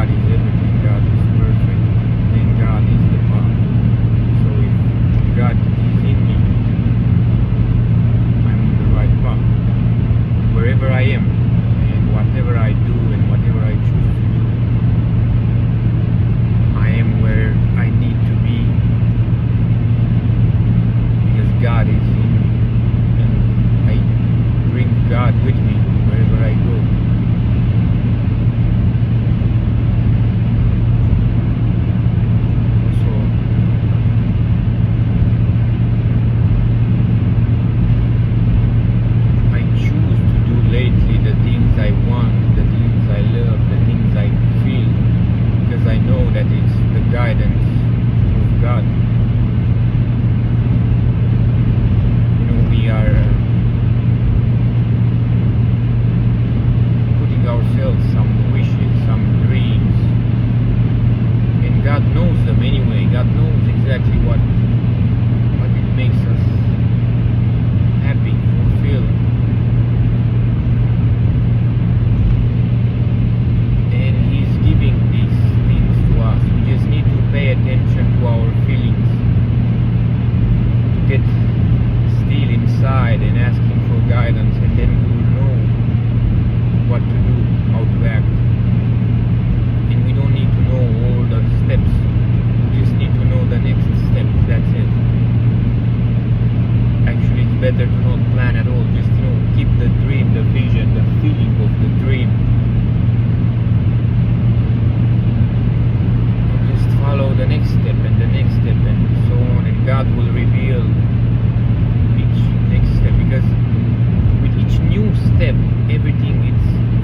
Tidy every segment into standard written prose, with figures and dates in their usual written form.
God is everything, God is perfect, and God is the path. So if God is in me, I'm on the right path. Wherever I am, and whatever I do, and whatever I choose to do, I am where I need to be, because God is in me, and I bring God with me wherever I go. Also, I choose to do lately the things I want, the things I love, the things I feel, because I know that it's the guidance of God. You know, we are putting ourselves some wishes, some dreams, and God knows them anyway. God knows exactly what it makes us happy, fulfilled. And He's giving these things to us. We just need to pay attention to our feelings, to get still inside and ask Him for guidance, and then we will know what to do, how to act. And we don't need to know all the steps. We just need to know the next step. That's it. Actually, it's better to not plan at all. Just, you know, keep the dream, the vision, the feeling of the dream. And just follow the next step and the next step and so on. And God will reveal each next step. Because with each new step, everything is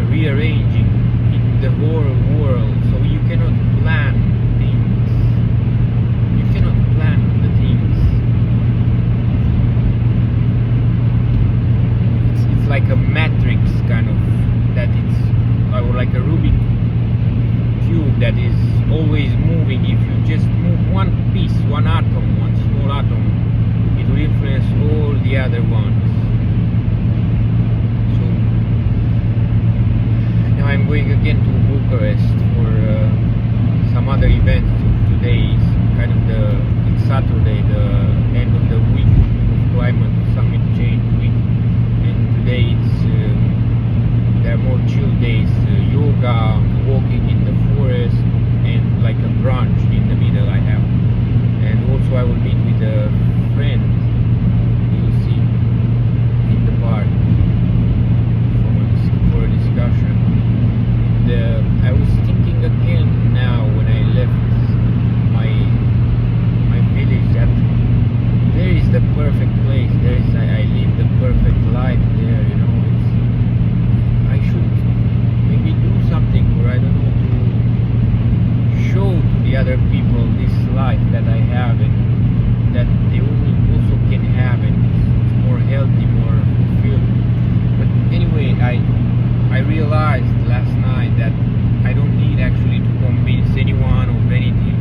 rearranging in the whole world. So you cannot plan things. You cannot plan the things. It's like a matrix kind of, that it's or like a Rubik cube that is always moving. If you just move one piece, one atom, one small atom, it will influence all the other ones. So now I'm going again to Bucharest for some other events. Today is kind of it's Saturday, the end of the week of climate summit change week, and today there are more chill days, yoga, walking in the forest, and like a brunch in the middle I have. And also I will meet with a friend, you'll see, in the park for a discussion. And I was thinking again now when I left my village that there is the perfect place. I live the perfect life there. You know, I should maybe do something, or I don't know, to show to the other people this life that I have and that they also can have, and it's more healthy, more fulfilled. But anyway, I realized last night that I don't need actually to convince anyone of anything,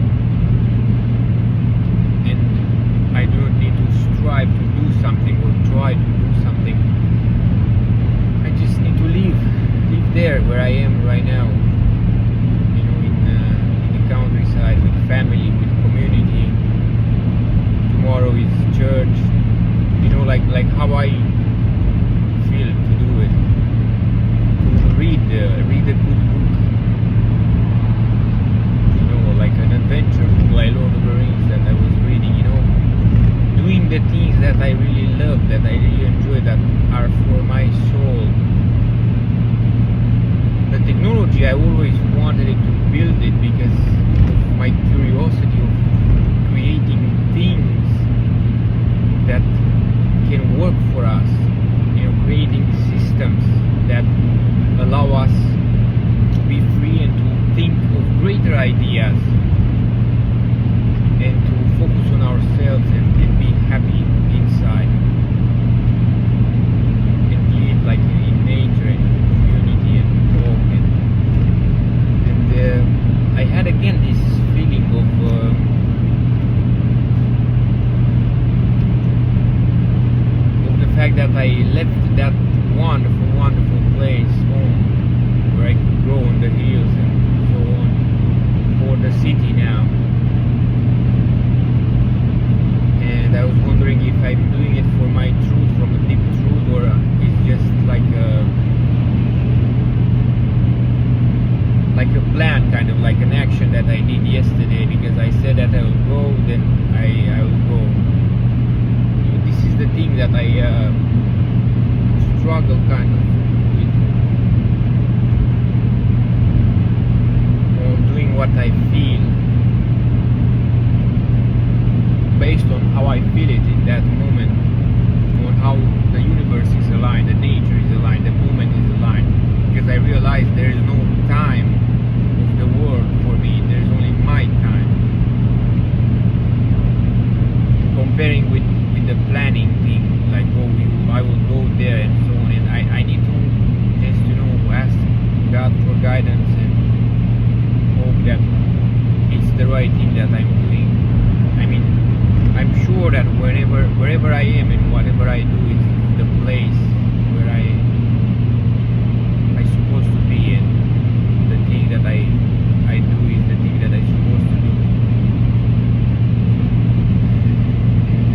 and I don't need to strive to do something or try to do something. I just need to live there where I am right now, you know, in the countryside, with family, with community. Tomorrow is church, you know, like how I feel to do it. To read a good book, you know, like an adventure book like Lord of the Rings that I was reading, you know, doing the things that I really love, that I really enjoy, that are for my soul. The technology, I always wanted to build it because of my curiosity of creating things that can work for us, you know, creating systems that allow us to be free and to think of greater ideas and to focus on ourselves and be happy inside and live like in nature and community and talk and I had again this feeling of the fact that I left that wonderful place home where I could grow on the hills and so on, like a plan, kind of like an action that I did yesterday, because I said that I will go, then I will go. This is the thing that I struggle kind of with, doing what I feel based on how I feel it in that moment, on how the universe is aligned, the nature is aligned, the moment is aligned. Because I realize there is no time of the world for me, there is only my time. Comparing with the planning thing, like I will go there and so on, and I need to just ask God for guidance and hope that it's the right thing that I'm doing. I mean, I'm sure that wherever I am and whatever I do is the place where I'm supposed to be, and the thing that I do is the thing that I'm supposed to do. And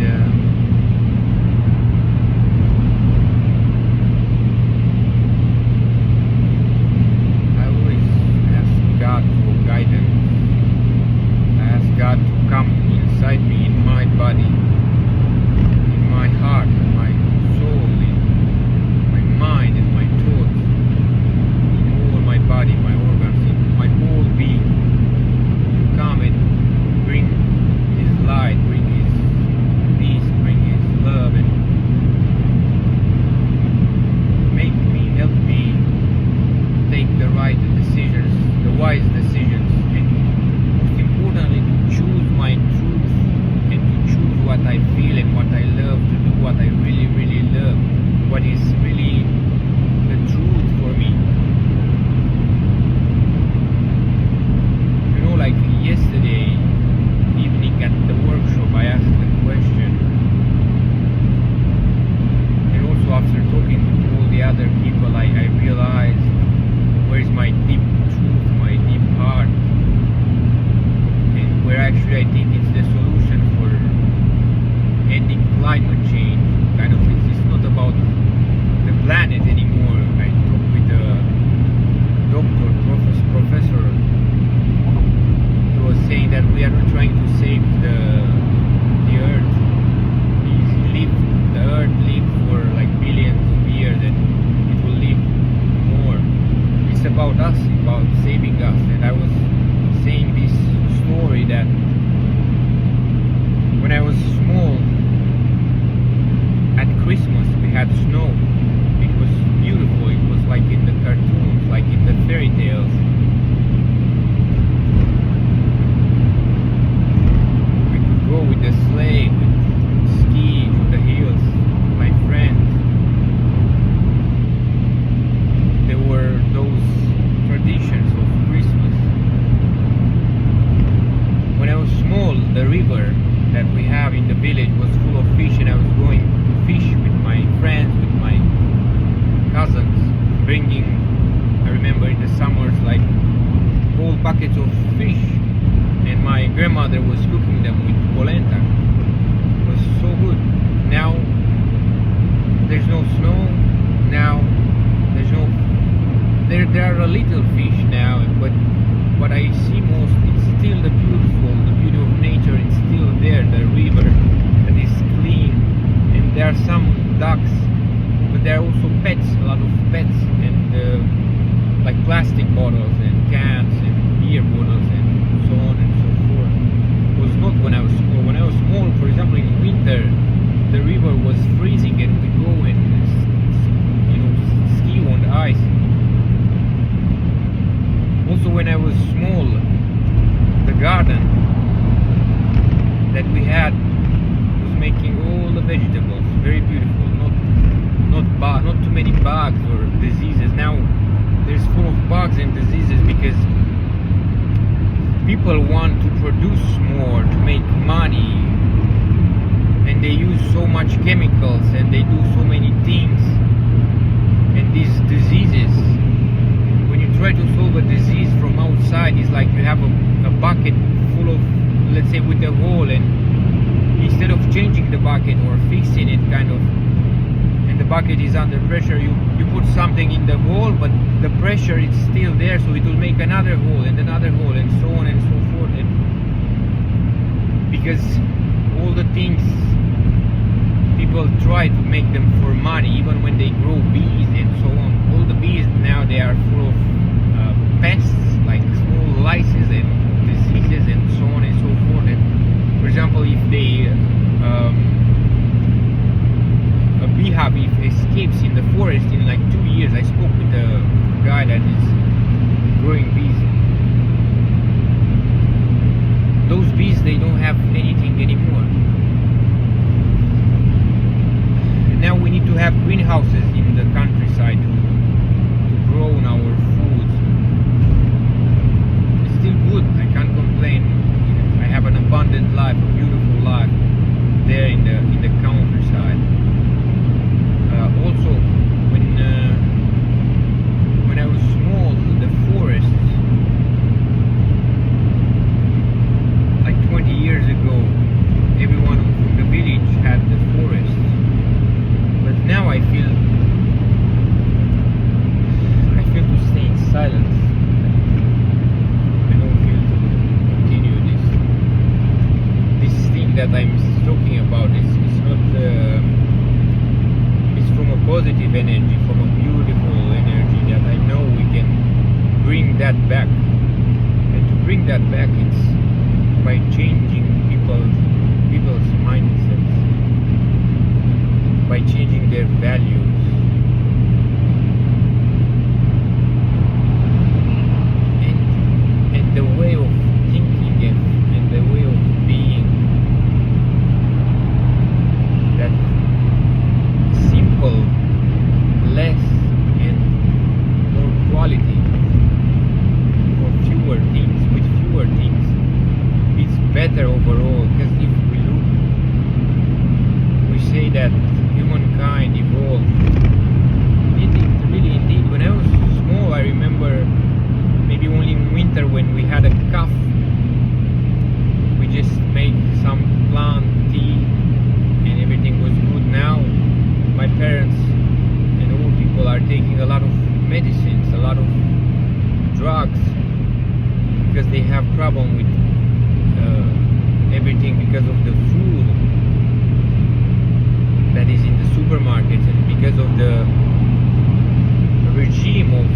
I always ask God for guidance. I ask God to come inside me, in my body, in my heart, in my soul, in my mind, in my thoughts, in all my body, my organs, in my whole being, to come and bring His light, bring His peace, bring His love, and help me take the right decisions, the wise decisions, and most importantly to choose my truth, and to choose what I feel and what I love, to do what I really, really love, what is really the truth for me. Like yesterday evening at the workshop, I asked a question, and also after talking with all the other people, I realized where is my deep truth, my deep heart, and where actually I think it's the solution for ending climate change. Kind of, it's not about the planet anymore. I talked with a professor. He was saying that we are trying to save the earth. The earth lived for like billions of years, and it will live more. It's about us, about saving us. And I was saying this story that when I was small, at Christmas we had snow. It was beautiful. It was like in the cartoons, like in the fairy tales. We could go with the sleigh, with ski to the hills, my friends. There were those traditions of Christmas. When I was small, the river that we have in the village was full of fish, and I was going to fish with my friends, with my cousins, bringing, I remember in the summers, like whole buckets of fish, and my grandmother was cooking them with polenta. It was so good. Now there's no snow, now there's no, there are a little fish now, but what I see most, it's still the beauty of nature. It's still there, the river that is clean, and there are some ducks, but there are also pets, a lot of pets, and like plastic bottles and cans and beer bottles and so on and so forth. It was not when I was small. When I was small, for example, in winter, the river was freezing, and we go and ski on the ice. Also, when I was small, the garden that we had was making all the vegetables very beautiful. Not too many bugs or diseases. Now there's full of bugs and diseases because people want to produce more to make money, and they use so much chemicals, and they do so many things. And these diseases, when you try to solve a disease from outside, it's like you have a bucket full of, let's say, with a hole, and instead of changing the bucket or fixing it, kind of, and the bucket is under pressure, you put something in the hole, but the pressure is still there, so it will make another hole and another hole and so on and so forth. And because all the things people try to make them for money, even when they grow bees and so on, all the bees now they are full of pests like small lices and diseases and so on and so forth. And for example, if they a beehive if escapes in the forest in like 2 years, I spoke with a guy that is growing bees. Those bees, they don't have anything anymore. And now we need to have greenhouses in the countryside to grow our foods. It's still good, I can't complain. I have an abundant life, a beautiful life there in the countryside. Also, when I was small, the forests, like 20 years ago, everyone from the village had the forests. But now I feel to stay in silence. I don't feel to continue this thing that I'm talking about. It's not. It's from a positive energy, from a beautiful energy that I know we can bring that back. And to bring that back, it's by changing people's mindsets, by changing their values. And the way of thinking and the way of being. That simple, less and more quality for fewer things, with fewer things, it's better overall. Because if we look, we say that humankind evolved. Really indeed. When I was small, I remember maybe only in winter when we had a cough, we just make some plant tea and everything was good. Now my parents and old people are taking a lot of medicines, a lot of drugs, because they have problem with everything, because of the food that is in the supermarkets and because of the regime of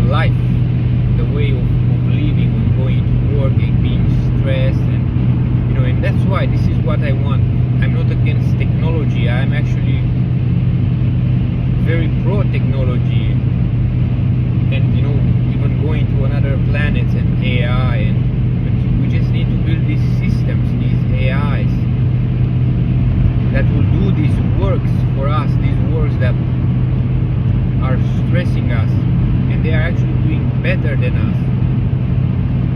life, the way of living, of going to work and being stressed, and and that's why this is what I want. I'm not against technology. I'm actually very pro technology, and even going to another planets and AI, but we just need to build these systems, these AIs that will do these works for us, these works that are stressing us, and they are actually doing better than us.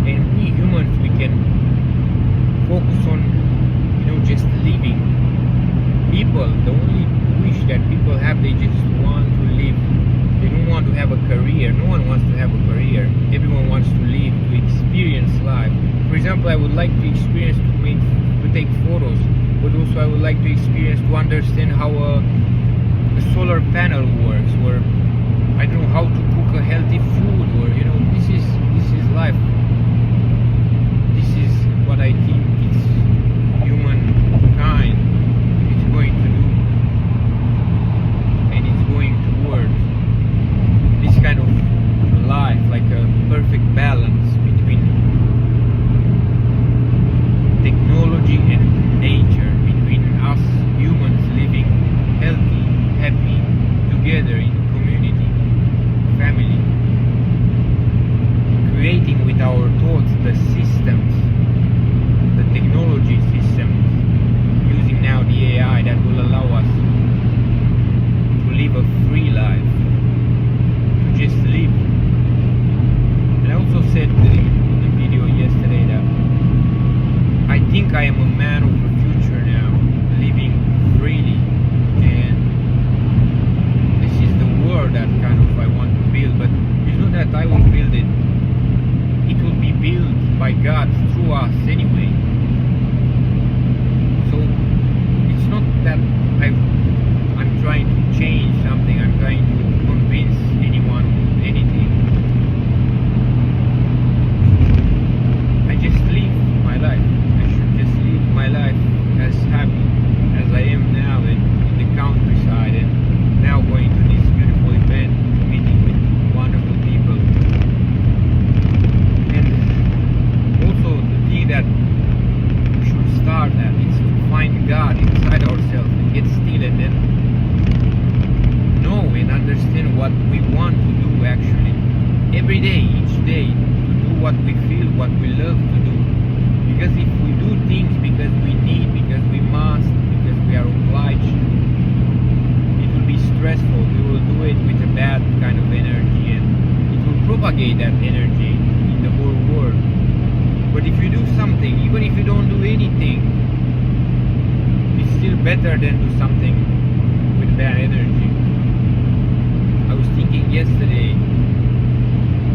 And we humans, we can focus on just living. People, the only wish that people have, they just want to live. They don't want to have a career. No one wants to have a career. Everyone wants to live, to experience life. For example, I would like to experience to take photos, but also I would like to experience to understand how a solar panel works, or I don't know how to cook a healthy food, or this is life. This is what I think it's humankind is going to do, and it's going towards this kind of life, like a perfect balance between technology and nature, between us humans living healthy, happy, together in community, family, creating with our thoughts the systems, the technology systems, using now the AI that will allow us to live a free life, to just live. And I also said in the video yesterday that I think I am a man of the future now, living freely, and this is the world that kind of I want to build. But it's not that I will build it. It will be built by God through us anyway. So it's not that I'm trying to change what we feel, what we love to do. Because if we do things because we need, because we must, because we are obliged to, it will be stressful. We will do it with a bad kind of energy, and it will propagate that energy in the whole world. But if you do something, even if you don't do anything, it's still better than do something with bad energy. I was thinking yesterday,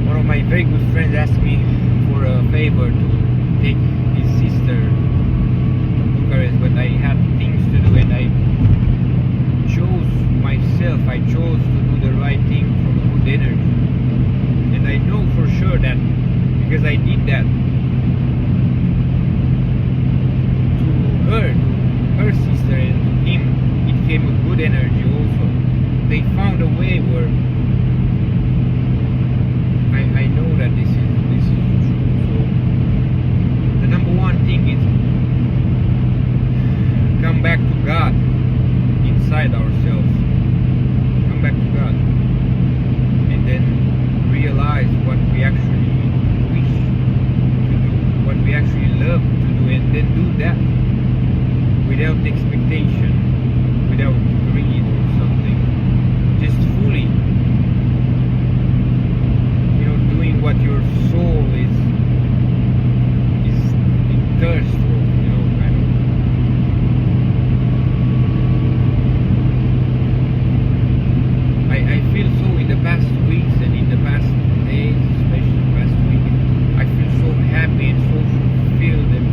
one of my very good friends asked me for a favor to take his sister to Bucharest, but I had things to do, and I chose myself. I chose to do the right thing from a good energy. And I know for sure that because I did that to her sister, and to him, it came a good energy also. They found a way where I know that this is true. So the number one thing is come back to God inside ourselves. Come back to God, and then realize what we actually wish to do, what we actually love to do, and then do that without expectation, without greed or something, just fully, doing what your soul is in thirst for, kind of. I feel so in the past weeks and in the past days, especially the past week, I feel so happy and so fulfilled, and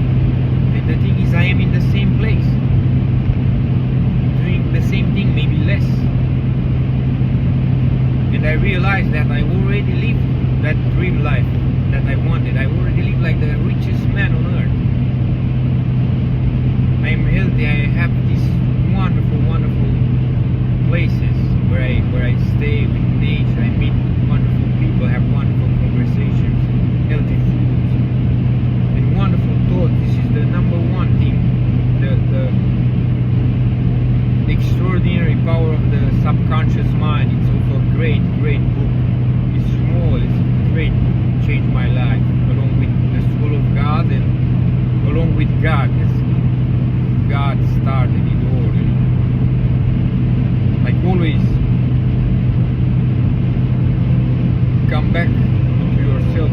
the thing is, I am in the same place, doing the same thing, maybe less. And I realized that I already lived that dream life that I wanted. I already live like the richest man on earth. I am healthy. I have these wonderful, wonderful places where I stay with nature. I meet wonderful people, have wonderful conversations, healthy foods, and wonderful thoughts. This is the number one thing. The extraordinary power of the subconscious mind. It's also a great, great book. It's small, it's great book. It changed my life, along with the School of God, and along with God. God started it all. Like always, come back into yourself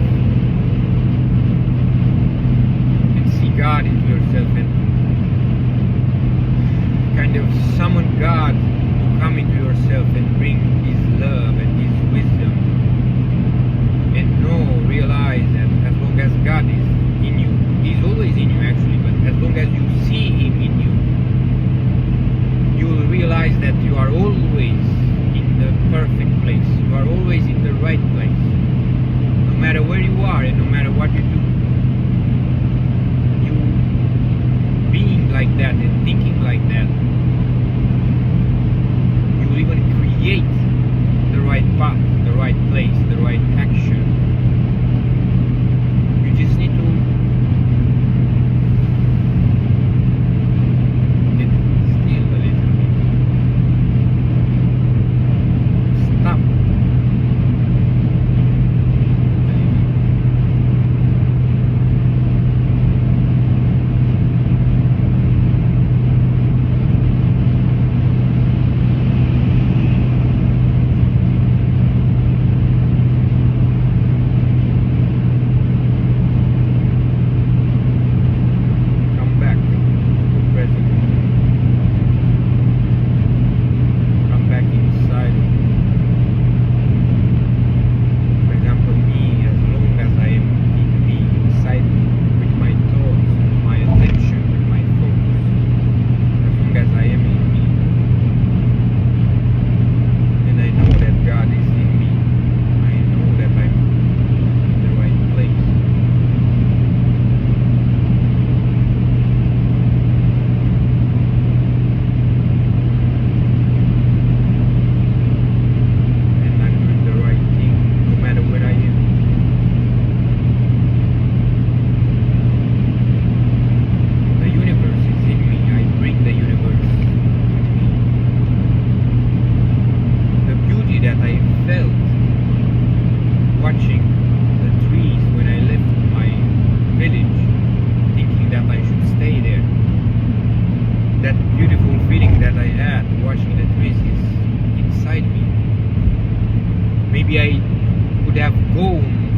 and see God into yourself, and kind of summon God to come into yourself and bring His love and His wisdom, and realize that as long as God is in you, He's always in you actually, but as long as you see Him in you, you will realize that you are always in the perfect place. You are always in the right place, no matter where you are and no matter what you do. You being like that and thinking like that, you will even create the right path, the right place, the right action. You just need to get still a little bit. Stop a little.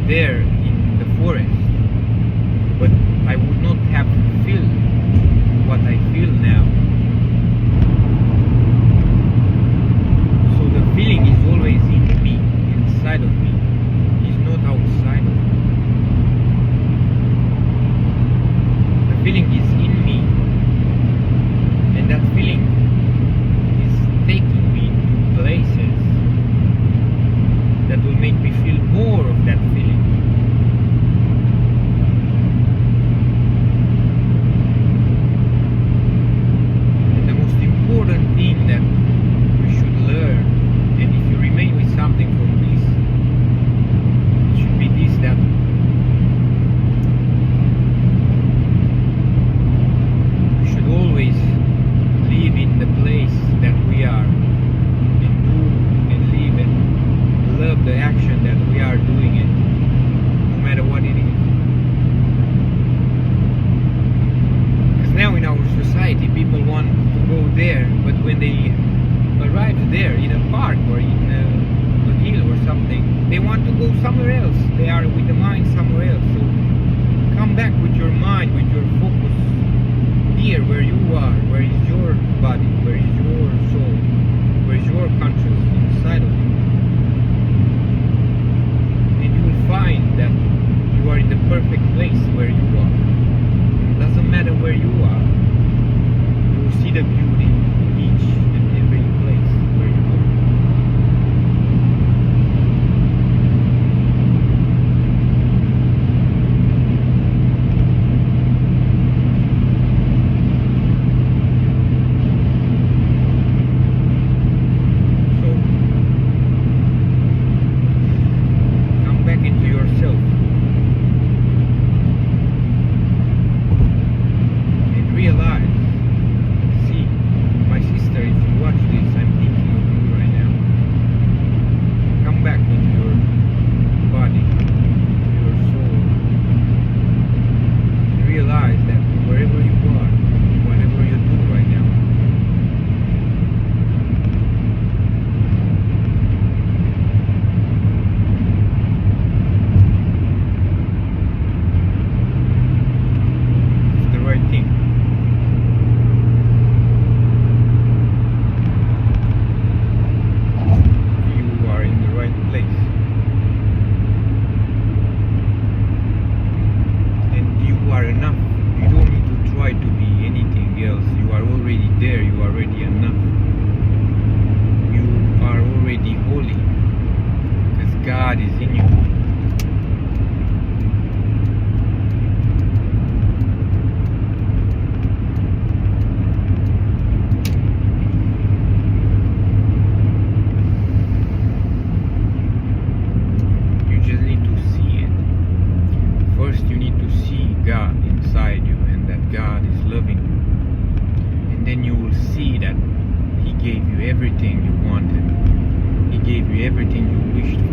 there in the forest, but I would not have feel what I feel now. So the feeling is always in me, inside of me, is not outside of me. The feeling is in me, and that feeling is taking me to places that will make me feel more of that feeling. And the most important thing that we should learn, and if you remain with something from this, it should be this, that we should always live in the place that we are, and do and live and love the action that we are doing it, no matter what it is. Because now in our society, people want to go there, but when they arrive there in a park or in a hill or something, they want to go somewhere else. They are with the mind somewhere else. So come back with your mind, with your focus here where you are, where is your body, where is your soul, where is your consciousness inside of you. And you will find that you are in the perfect place where you are. Doesn't matter where you are, you will see the beauty in each and every place where you go. So come back into yourself and realize, see, my sister, if you watch this, I'm thinking of you right now. Come back into your body, into your soul, and realize that wherever you are, whatever you do right now, it's the right thing. You are in the right place, and you are enough. You don't need to try to be anything else. You are already there. You are already enough. You are already holy, because God is in you. You just need to see it. First, you need to see God inside you, and that God is loving you. And then you will see that He gave you everything you wanted. He gave you everything you wished for.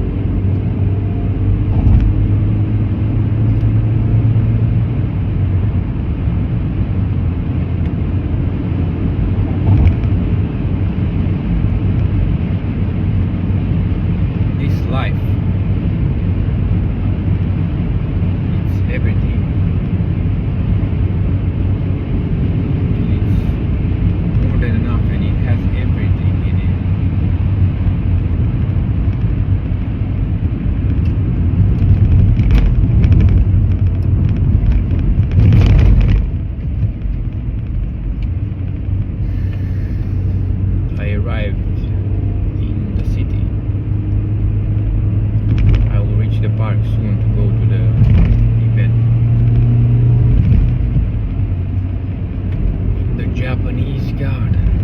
This life, it's everything. It's more than enough, and it has everything in it. I arrived in the city. I will reach the park soon to go to the event. In the Japanese garden.